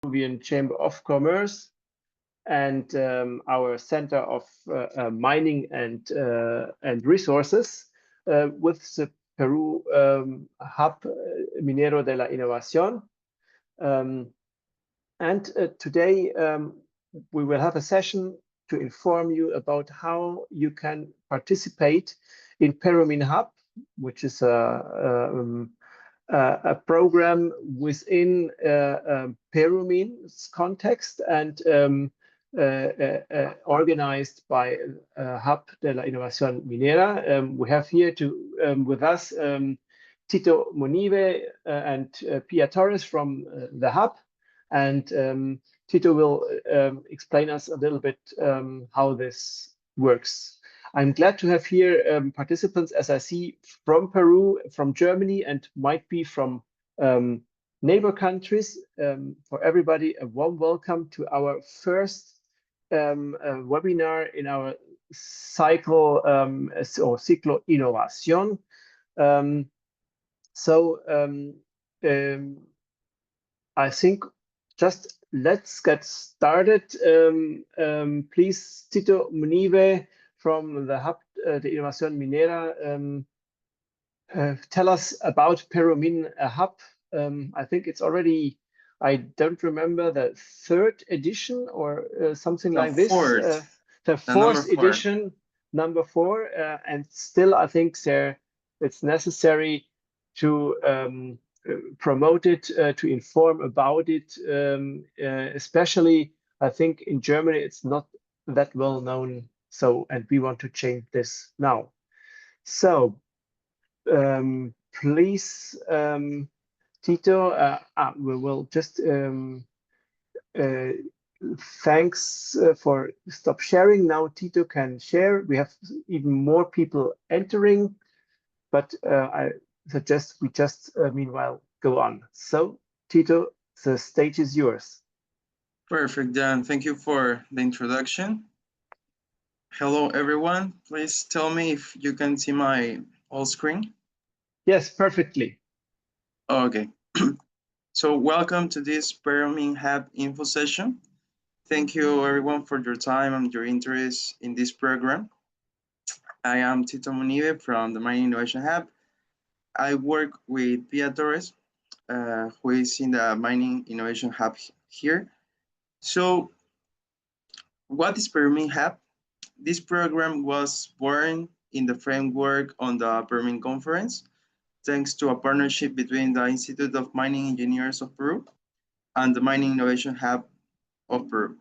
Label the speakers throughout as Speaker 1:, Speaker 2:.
Speaker 1: Peruvian Chamber of Commerce and our Center of Mining and Resources with the Peru Hub Minero de la Innovación. Today we will have a session to inform you about how you can participate in PERUMIN Hub, which is a program within PERUMIN's context and organized by Hub de la Innovación Minera. We have here with us Tito Monive and Pia Torres from the Hub. And Tito will explain us a little bit how this works. I'm glad to have here participants, as I see, from Peru, from Germany, and might be from neighbor countries. For everybody, a warm welcome to our first webinar in our cycle or Ciclo Innovación. I think just let's get started. Please, Tito Monive from the Hub de Innovación Minera, tell us about PERUMIN Hub. I think it's already, I don't remember, the third edition or something like this. The fourth edition, number 4, and still I think it's necessary to promote it, to inform about it, especially I think in Germany it's not that well known. And we want to change this now. So please, Tito, we will just thanks for stop sharing. Now Tito can share. We have even more people entering, but I suggest we just meanwhile go on. So Tito, the stage is yours.
Speaker 2: Perfect, Dan. Thank you for the introduction. Hello, everyone. Please tell me if you can see my whole screen.
Speaker 1: Yes, perfectly.
Speaker 2: Okay. So welcome to this PERUMIN Hub info session. Thank you, everyone, for your time and your interest in this program. I am Tito Monive from the Mining Innovation Hub. I work with Pia Torres, who is in the Mining Innovation Hub here. So what is PERUMIN Hub? This program was born in the framework on the PERUMIN conference, thanks to a partnership between the Institute of Mining Engineers of Peru and the Mining Innovation Hub of Peru.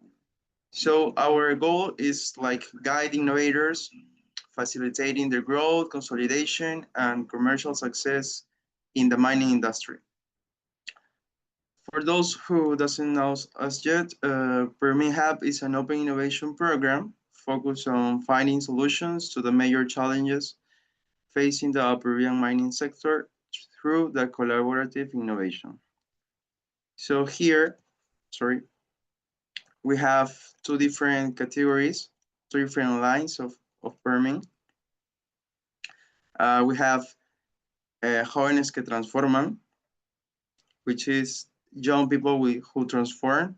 Speaker 2: So our goal is like guide innovators, facilitating their growth, consolidation, and commercial success in the mining industry. For those who doesn't know us yet, PERUMIN Hub is an open innovation program focused on finding solutions to the major challenges facing the Peruvian mining sector through the collaborative innovation. So here, we have 2 different categories, 2 different lines of PERUMIN. We have Jóvenes que Transforman, which is young people who transform.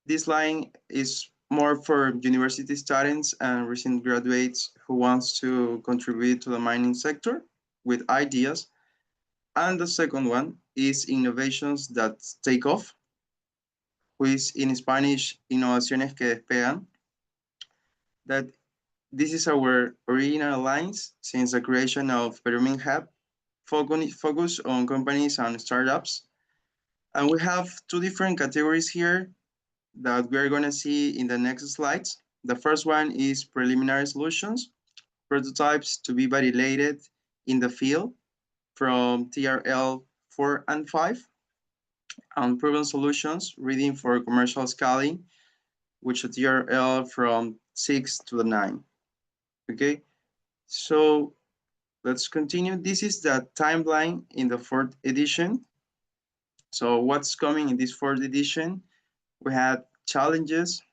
Speaker 2: This line is more for university students and recent graduates who wants to contribute to the mining sector with ideas. And the second one is Innovations that Take Off, which is in Spanish, Innovaciones que Despegan. That this is our original lines since the creation of PERUMIN Hub, focus on companies and startups. And we have 2 different categories here that we're going to see in the next slides. The first one is preliminary solutions, prototypes to be validated in the field from TRL 4 and 5, and proven solutions, reading for commercial scaling, which is TRL from 6 to the 9. Okay, so let's continue. This is the timeline in the 4th edition. So what's coming in this 4th edition? We had challenges.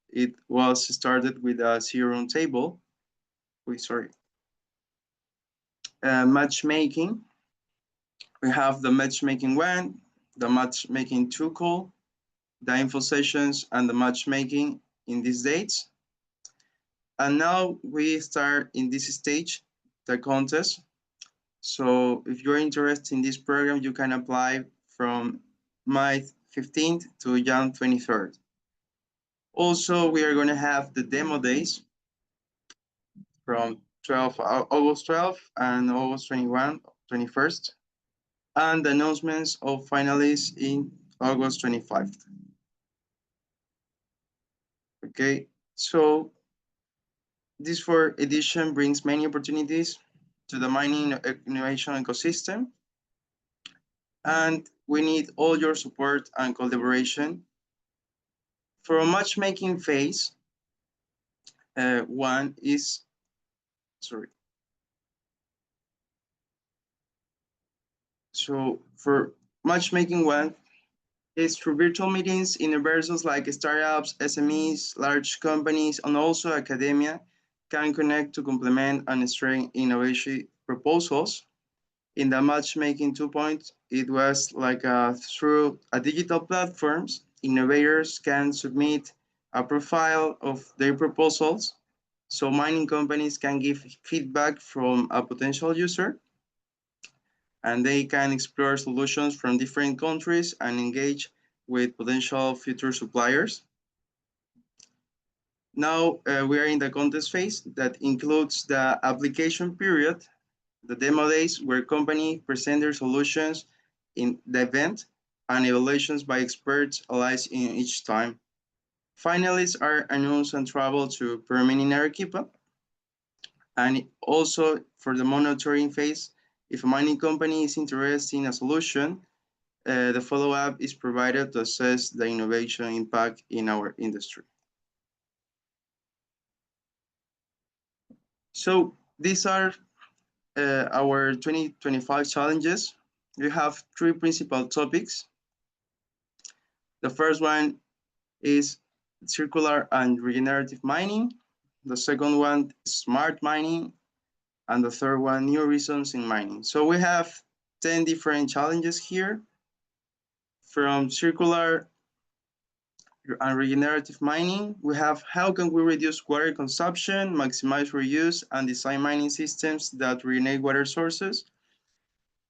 Speaker 2: It was started with a 0 roundtable. Matchmaking. We have the matchmaking 1, the matchmaking 2 call, the info sessions, and the matchmaking in these dates. And now we start in this stage, the contest. So if you're interested in this program, you can apply from May 15th to Jan 23rd. Also, we are going to have the demo days from August 12th and August 21st, and the announcements of finalists in August 25th. Okay, so this fourth edition brings many opportunities to the mining innovation ecosystem, and we need all your support and collaboration. For a matchmaking phase, one is, sorry. So for matchmaking one is through virtual meetings, universes like startups, SMEs, large companies, and also academia can connect to complement and strengthen innovation proposals. In the matchmaking 2.0, it was like through a digital platforms, innovators can submit a profile of their proposals. So mining companies can give feedback from a potential user, and they can explore solutions from different countries and engage with potential future suppliers. Now we are in the contest phase that includes the application period, the demo days where companies present their solutions in the event, and evaluations by experts allies in each time. Finalists are announced and travel to PERUMIN in Arequipa. And also for the monitoring phase, if a mining company is interested in a solution, the follow-up is provided to assess the innovation impact in our industry. So these are our 2025 challenges. We have three principal topics. The first one is circular and regenerative mining. The second one, smart mining. And the third one, new reasons in mining. So we have 10 different challenges here. From circular and regenerative mining, we have how can we reduce water consumption, maximize reuse, and design mining systems that regenerate water sources.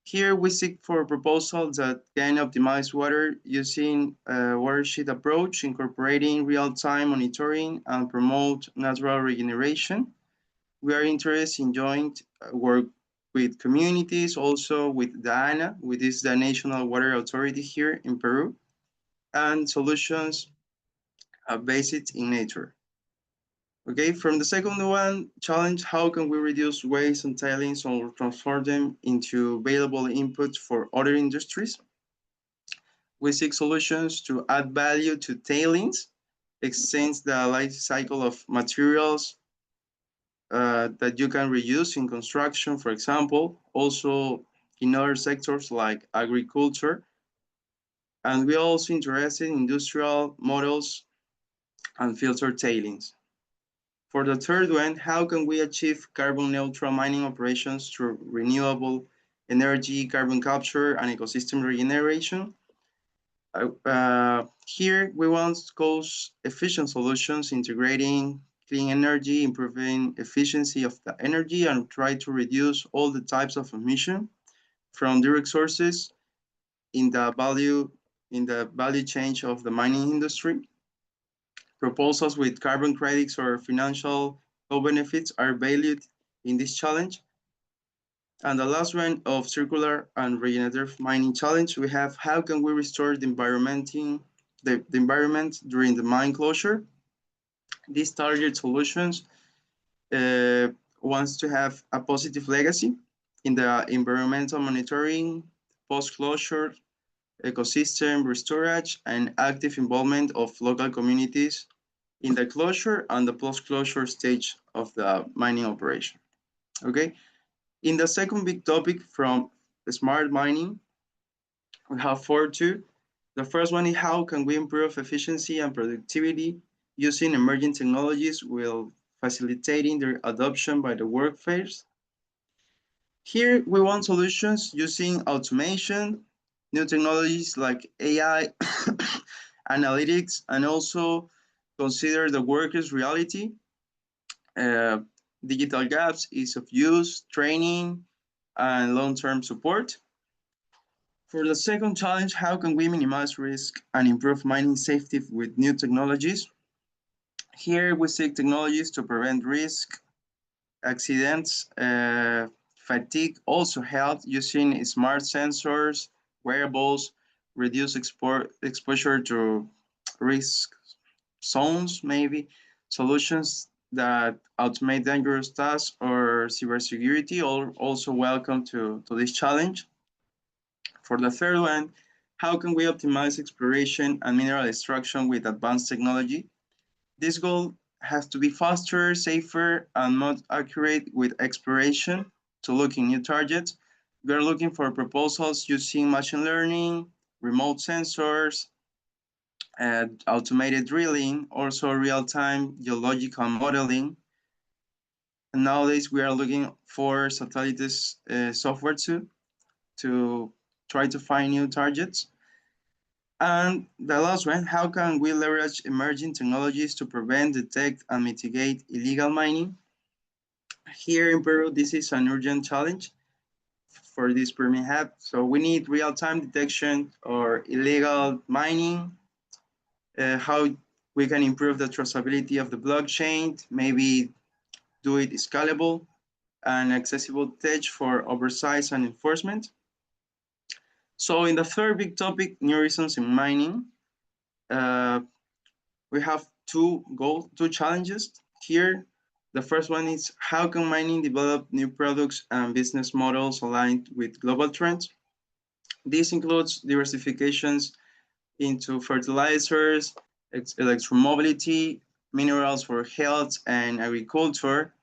Speaker 2: Here we seek for proposals that can optimize water using a watershed approach, incorporating real-time monitoring and promote natural regeneration. We are interested in joint work with communities, also with the ANA, which is the National Water Authority here in Peru, and solutions based in nature. Okay, from the second one, challenge, how can we reduce waste and tailings or transform them into available inputs for other industries? We seek solutions to add value to tailings, extend the life cycle of materials that you can reuse in construction, for example, also in other sectors like agriculture. And we are also interested in industrial models and filter tailings. For the third one, how can we achieve carbon neutral mining operations through renewable energy, carbon capture, and ecosystem regeneration? Here, we want cost-efficient solutions, integrating clean energy, improving efficiency of the energy, and try to reduce all the types of emission from direct sources in the value chain of the mining industry. Proposals with carbon credits or financial co-benefits are valued in this challenge. And the last one of circular and regenerative mining challenge, we have how can we restore the environment during the mine closure? These target solutions wants to have a positive legacy in the environmental monitoring, post-closure, ecosystem restorage, and active involvement of local communities in the closure and the post-closure stage of the mining operation. Okay, in the second big topic from smart mining, we have 4.2. The first one is how can we improve efficiency and productivity using emerging technologies while facilitating their adoption by the workforce. Here we want solutions using automation, new technologies like AI, analytics, and also consider the workers' reality, digital gaps, ease of use, training, and long-term support. For the second challenge, how can we minimize risk and improve mining safety with new technologies? Here we seek technologies to prevent risk, accidents, fatigue, also health using smart sensors, wearables, reduce exposure to risk zones, maybe solutions that automate dangerous tasks or cybersecurity, also welcome to this challenge. For the third one, how can we optimize exploration and mineral extraction with advanced technology? This goal has to be faster, safer, and more accurate with exploration to look in new targets. We are looking for proposals using machine learning, remote sensors, automated drilling, also real-time geological modeling. And nowadays, we are looking for satellite software too to try to find new targets. And the last one, how can we leverage emerging technologies to prevent, detect, and mitigate illegal mining? Here in Peru, this is an urgent challenge for this PERUMIN Hub. So we need real-time detection or illegal mining, how we can improve the traceability of the blockchain, maybe do it scalable and accessible tech for oversight and enforcement. So in the third big topic, new reasons in mining, we have two challenges here. The first one is how can mining develop new products and business models aligned with global trends? This includes diversifications into fertilizers, electromobility, minerals for health and agriculture.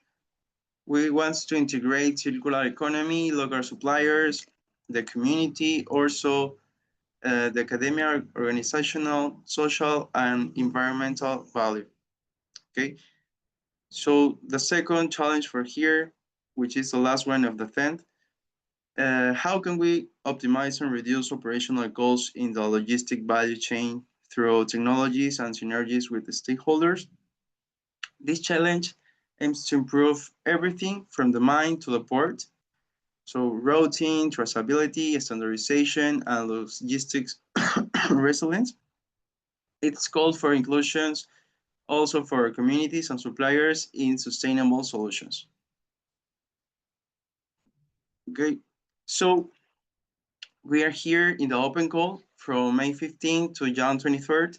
Speaker 2: We want to integrate circular economy, local suppliers, the community, also the academia, organizational, social, and environmental value. Okay, so the second challenge for here, which is the last one of the 10th, how can we optimize and reduce operational costs in the logistic value chain through technologies and synergies with the stakeholders? This challenge aims to improve everything from the mine to the port. So routing, traceability, standardization, and logistics resilience. It's called for inclusions also for communities and suppliers in sustainable solutions. Okay, so we are here in the open call from May 15 to June 23rd.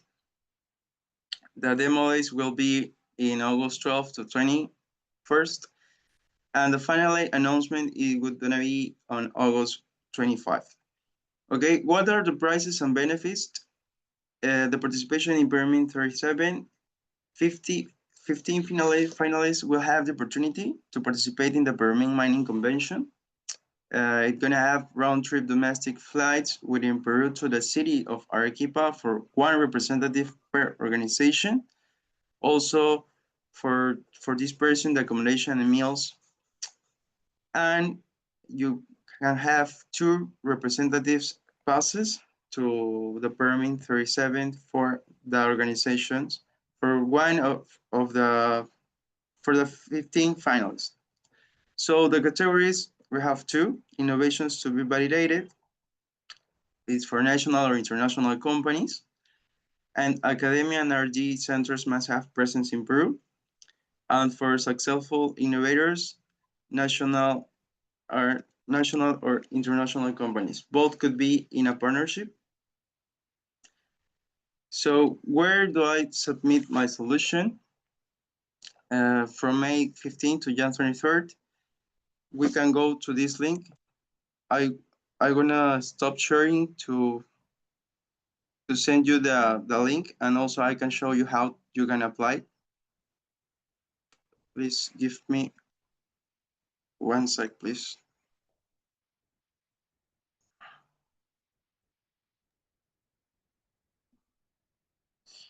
Speaker 2: The demo days will be in August 12 to 21st. And the final announcement is gonna be on August 25. Okay, what are the prices and benefits? The participation in PERUMIN 37, 15 finalists will have the opportunity to participate in the PERUMIN Mining Convention. It's gonna have round-trip domestic flights within Peru to the city of Arequipa for one representative per organization. Also, for this person, the accommodation and meals. And you can have two representatives passes to the PERUMIN 37 for the organizations for one of the for the 15 finalists. So the categories, we have two innovations to be validated. It's for national or international companies, and academia and R&D centers must have presence in Peru. And for successful innovators, national or international companies. Both could be in a partnership. So where do I submit my solution? From May 15 to Jan 23rd, we can go to this link. I'm gonna stop sharing to send you the link, and also I can show you how you can apply. Please give me 1 sec, please.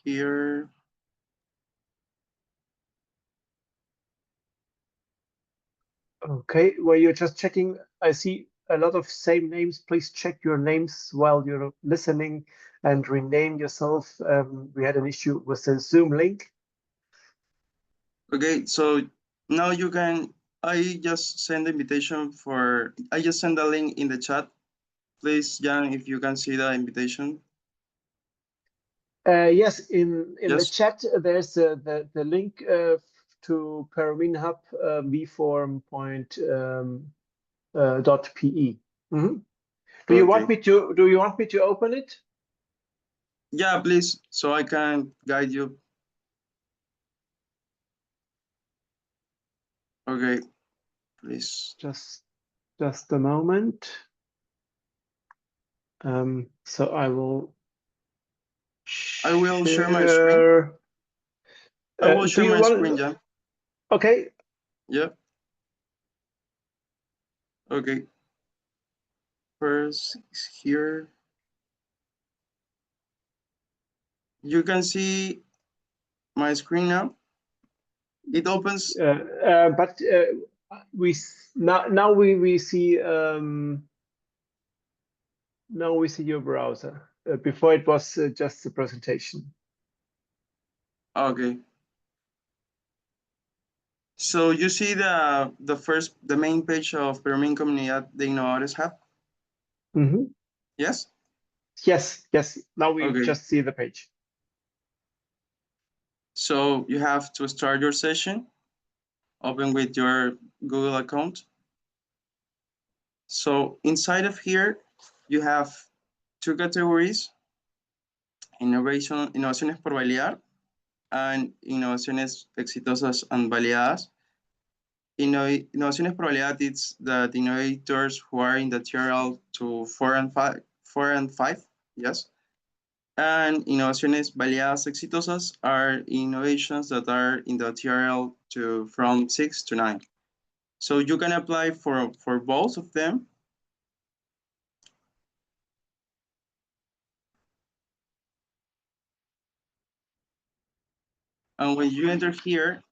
Speaker 2: Here.
Speaker 1: Okay, well, you're just checking. I see a lot of same names. Please check your names while you're listening and rename yourself. We had an issue with the Zoom link.
Speaker 2: Okay, so now you can, I just send the invitation for, I just send the link in the chat. Please, Jan, if you can see the invitation.
Speaker 1: Yes, in the
Speaker 2: Yes.
Speaker 1: chat, there's the link to PERUMIN Hub vform.pe. Do you want me to open it?
Speaker 2: Yeah, please, so I can guide you. Okay, please.
Speaker 1: Just a moment. So I will
Speaker 2: share my screen. I will share my screen, yeah.
Speaker 1: Okay.
Speaker 2: Yeah. Okay. First is here. You can see my screen now. It opens.
Speaker 1: But we now we see now we see your browser. Before it was just the presentation.
Speaker 2: Okay. So you see the main page of PERUMIN Comunidad de Innovadores Hub? Yes?
Speaker 1: Yes. Now we just see the page.
Speaker 2: So you have to start your session, open with your Google account. So inside of here, you have two categories, innovaciones por validar and innovaciones exitosas and validadas. Innovaciones por validad is that innovators who are in the tier 4 and 5, yes. And innovaciones validadas exitosas are innovations that are in the TRL from 6 to 9. So you can apply for both of them. And when you enter here,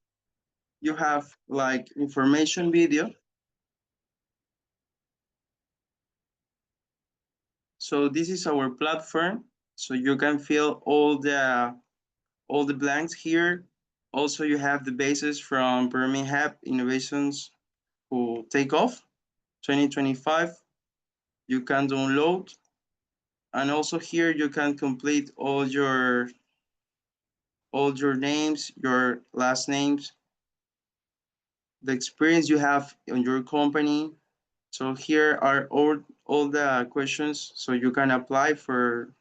Speaker 2: you have like information video. So this is our platform. So you can fill all the blanks here. Also, you have the basis from PERUMIN Hub Innovations who take off 2025. You can download. And also here you can complete all your names, your last names, the experience you have on your company. So here are all the questions so you can apply through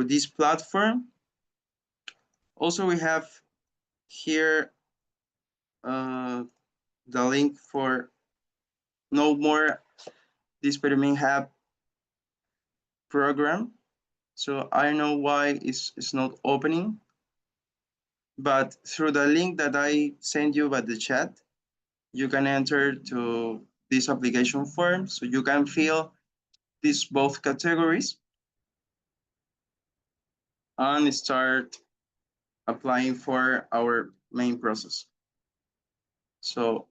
Speaker 2: this platform. Also, we have here the link for know more this PERUMIN Hub program. So I don't know why it's not opening, but through the link that I sent you by the chat, you can enter to this application form, so you can fill these both categories and start applying for our main process. So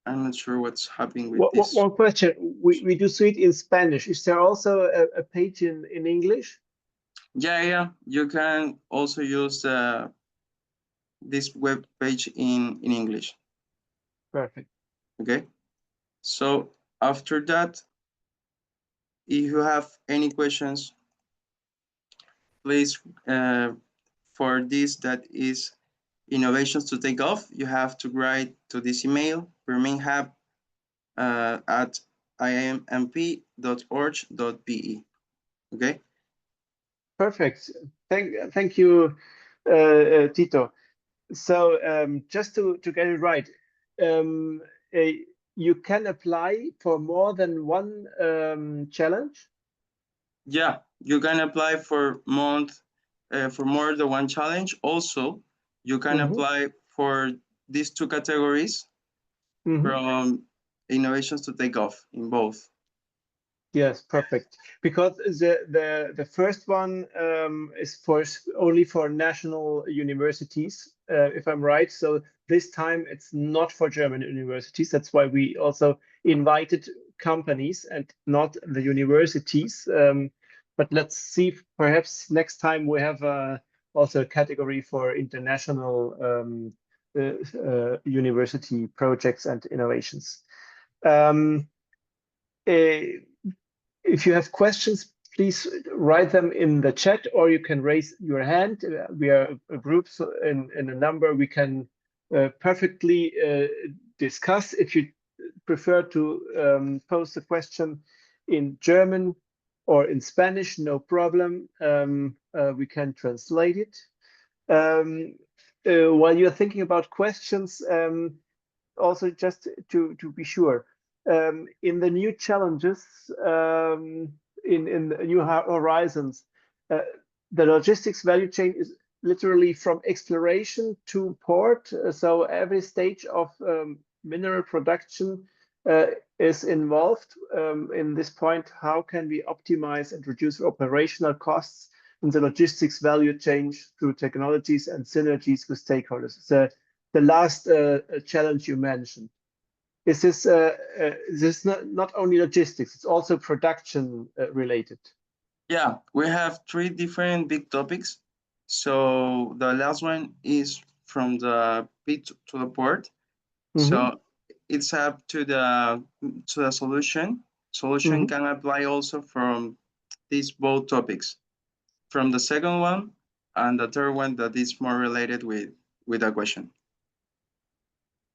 Speaker 2: I'm not sure what's happening with this.
Speaker 1: One question. We do see it in Spanish. Is there also a page in English?
Speaker 2: Yeah. You can also use this web page in English.
Speaker 1: Perfect.
Speaker 2: Okay. So after that, if you have any questions, please, for this that is innovations to take off, you have to write to this email, PERUMINHub at imp.org.pe. Okay.
Speaker 1: Perfect. Thank you, Tito. So just to get it right, you can apply for more than one challenge?
Speaker 2: Yeah, you can apply for more than one challenge. Also, you can apply for these two categories from innovations to take off in both.
Speaker 1: Yes, perfect. Because the first one is only for national universities, if I'm right. So this time it's not for German universities. That's why we also invited companies and not the universities. But let's see, perhaps next time we have also a category for international university projects and innovations. If you have questions, please write them in the chat, or you can raise your hand. We are a group in a number we can perfectly discuss. If you prefer to post a question in German or in Spanish, no problem. We can translate it. While you're thinking about questions, also just to be sure, in the new challenges, in the new horizons, the logistics value chain is literally from exploration to port. So every stage of mineral production is involved. In this point, how can we optimize and reduce operational costs in the logistics value chain through technologies and synergies with stakeholders? So the last challenge you mentioned. Is this not only logistics, it's also production related?
Speaker 2: Yeah, we have 3 different big topics. So the last one is from the pit to the port. So it's up to the solution. Solution can apply also from these both topics. From the second one and the third one that is more related with that question.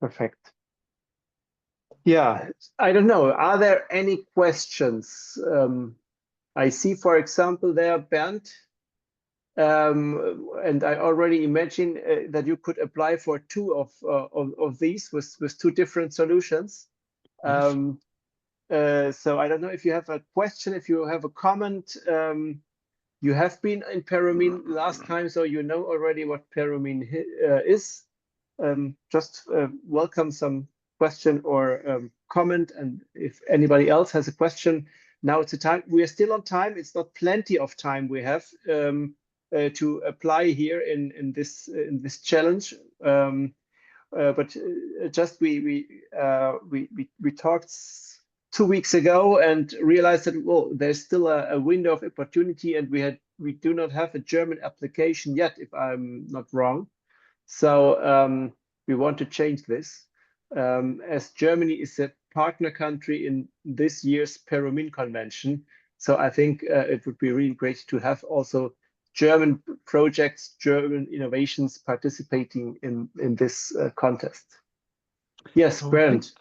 Speaker 1: Perfect. Yeah, I don't know. Are there any questions? I see, for example, there, Bernd, and I already imagine that you could apply for 2 of these with 2 different solutions.
Speaker 3: Yes.
Speaker 1: So I don't know if you have a question, if you have a comment. You have been in PERUMIN last time, so you know already what PERUMIN is. Just welcome some question or comment, and if anybody else has a question, now it's the time. We are still on time. It's not plenty of time we have to apply here in this challenge. But just we talked 2 weeks ago and realized that, well, there's still a window of opportunity, and we do not have a German application yet, if I'm not wrong. So we want to change this, as Germany is a partner country in this year's PERUMIN Convention. So I think it would be really great to have also German projects, German innovations participating in this contest. Yes,
Speaker 3: So
Speaker 1: Bernd.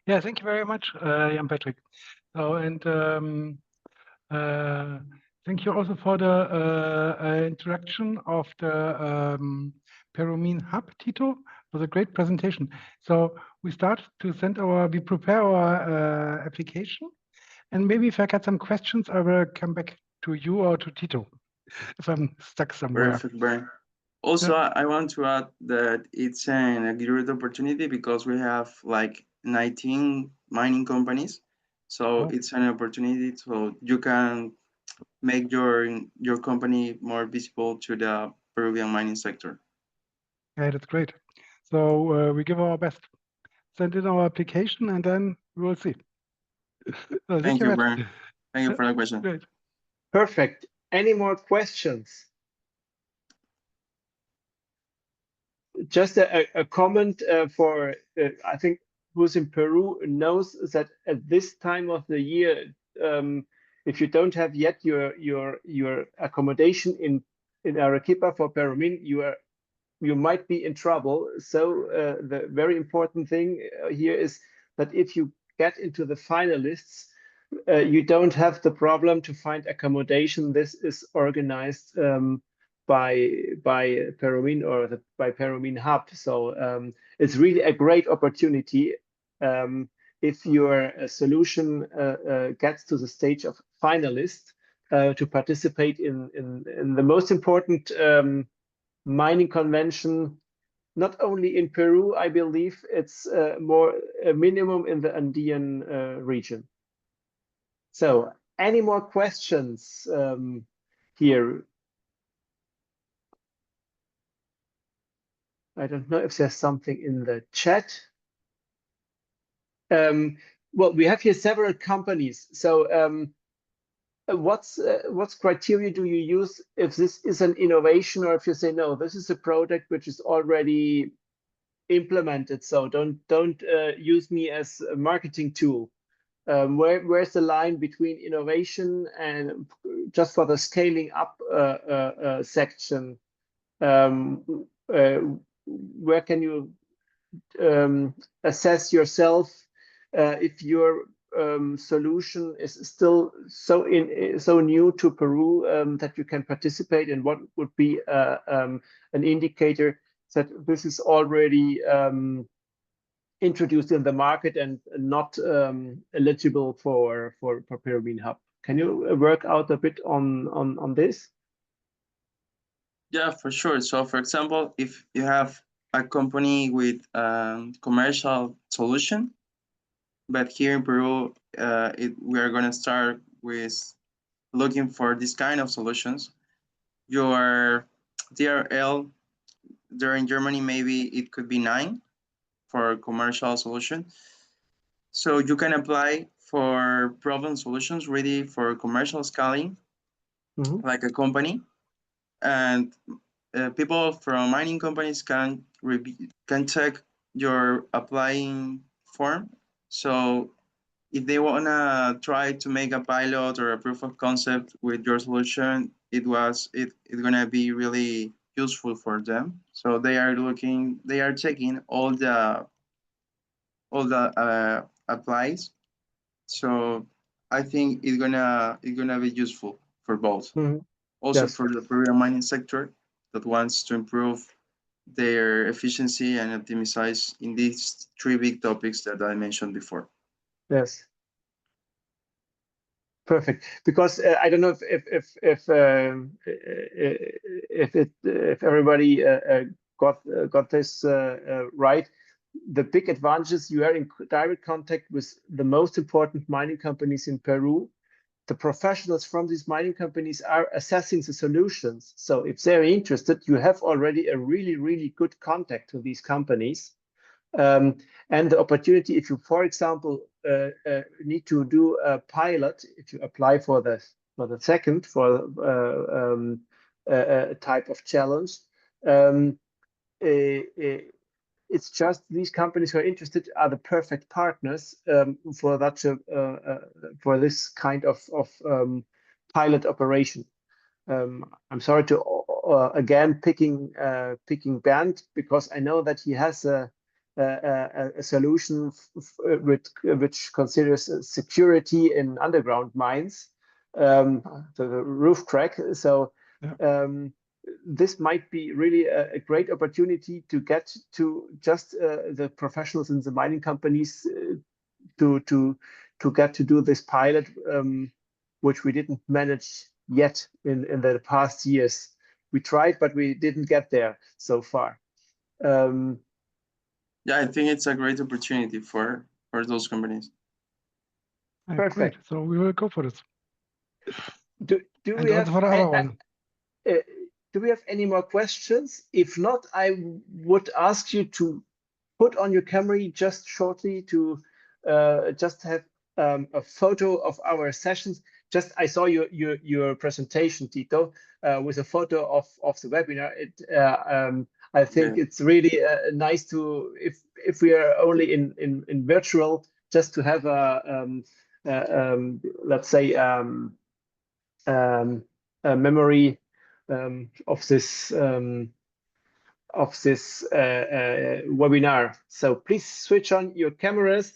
Speaker 3: Yeah, thank you very much, Jan Patrick. So, and thank you also for the introduction of the PERUMIN Hub, Tito. It was a great presentation. So we prepare our application, and maybe if I get some questions, I will come back to you or to Tito if I'm stuck somewhere.
Speaker 2: Perfect, Brian. Also, I want to add that it's a great opportunity because we have like 19 mining companies. So it's an opportunity so you can make your company more visible to the Peruvian mining sector.
Speaker 3: Yeah, that's great. So we give our best. Send in our application and then we will see. So
Speaker 2: Thank you, Brian. Thank you for the question.
Speaker 3: Great.
Speaker 1: Perfect. Any more questions? Just a comment for, I think who's in Peru knows that at this time of the year, if you don't have yet your accommodation in Arequipa for PERUMIN, you might be in trouble. So the very important thing here is that if you get into the finalists, you don't have the problem to find accommodation. This is organized by PERUMIN or by PERUMIN Hub. So it's really a great opportunity if your solution gets to the stage of finalist to participate in the most important mining convention, not only in Peru. I believe it's more a minimum in the Andean region. So any more questions here? I don't know if there's something in the chat. well, we have here several companies. So what's criteria do you use if this is an innovation, or if you say no, this is a product which is already implemented, so don't use me as a marketing tool? Where's the line between innovation and just for the scaling up section? Where can you assess yourself if your solution is still so new to Peru that you can participate, and what would be an indicator that this is already introduced in the market and not eligible for PERUMIN Hub? Can you work out a bit on this?
Speaker 2: Yeah, for sure. So for example, if you have a company with commercial solution, but here in Peru, we are going to start with looking for this kind of solutions. Your DRL there in Germany, maybe it could be 9 for a commercial solution. So you can apply for problem solutions ready for commercial scaling, like a company. And people from mining companies can check your applying form. So if they want to try to make a pilot or a proof of concept with your solution, it's going to be really useful for them. So they are checking all the applies. So I think it's gonna be useful for both. Also
Speaker 1: Yes.
Speaker 2: for the Peruvian mining sector that wants to improve their efficiency and optimize in these 3 big topics that I mentioned before.
Speaker 1: Yes. Perfect. Because I don't know if everybody got this right. The big advantages, you are in direct contact with the most important mining companies in Peru. The professionals from these mining companies are assessing the solutions. So if they're interested, you have already a really, really good contact to these companies. And the opportunity, if you, for example, need to do a pilot, if you apply for the second, for a type of challenge, it's just these companies who are interested are the perfect partners for for this kind of pilot operation. I'm sorry to again picking Bernd, because I know that he has a solution which considers security in underground mines, the roof crack. So this might be really a great opportunity to get to just the professionals in the mining companies to get to do this pilot, which we didn't manage yet in the past years. We tried, but we didn't get there so far.
Speaker 2: Yeah, I think it's a great opportunity for those companies.
Speaker 1: Perfect.
Speaker 3: Great. So we will go for this.
Speaker 1: Do we have
Speaker 3: for the other one?
Speaker 1: Do we have any more questions? If not, I would ask you to put on your camera just shortly to just have a photo of our sessions. Just I saw your presentation, Tito, with a photo of the webinar. I think it's really nice to, if we are only in virtual, just to have a let's say a memory of this webinar. So please switch on your cameras,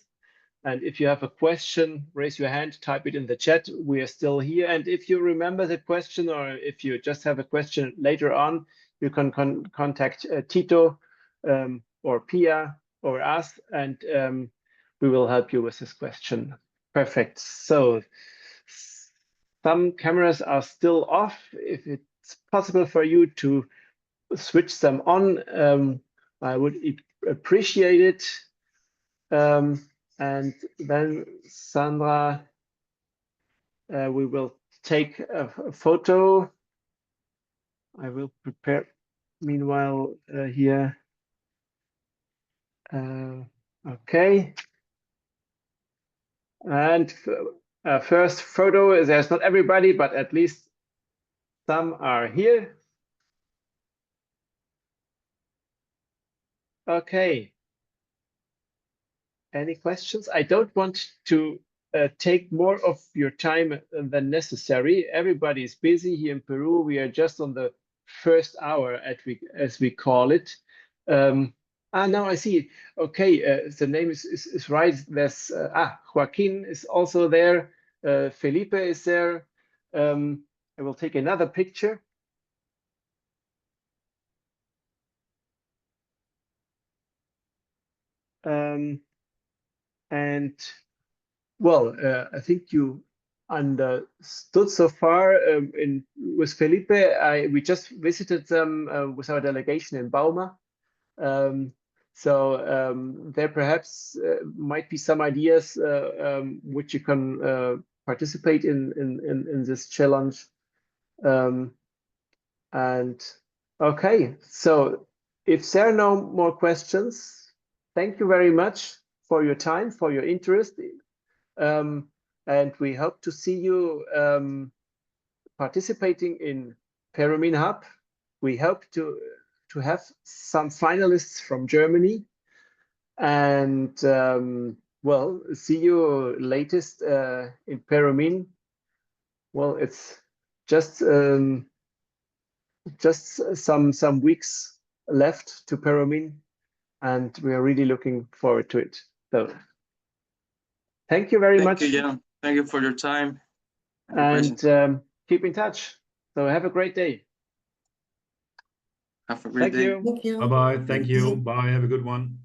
Speaker 1: and if you have a question, raise your hand, type it in the chat. We are still here, and if you remember the question, or if you just have a question later on, you can contact Tito or Pia or us, and we will help you with this question. Perfect. So some cameras are still off. If it's possible for you to switch them on, I would appreciate it. And then Sandra, we will take a photo. I will prepare meanwhile here. Okay. And first photo is there's not everybody, but at least some are here. Okay. Any questions? I don't want to take more of your time than necessary. Everybody is busy here in Peru. We are just on the first hour, as we call it. Now I see it. Okay, the name is right. There's Joaquin is also there. Felipe is there. I will take another picture. And well, I think you understood so far. With Felipe, we just visited them with our delegation in Bauma. There perhaps might be some ideas which you can participate in this challenge. And okay, so if there are no more questions, thank you very much for your time, for your interest. And we hope to see you participating in PERUMIN Hub. We hope to have some finalists from Germany. And well, see you latest in PERUMIN. Well, it's just some weeks left to PERUMIN, and we are really looking forward to it. So thank you very much.
Speaker 2: Thank you, Jan. Thank you for your time.
Speaker 1: And keep in touch. So have a great day.
Speaker 2: Have a great day.
Speaker 1: Thank you.
Speaker 4: Bye-bye. Thank you. Bye. Have a good one.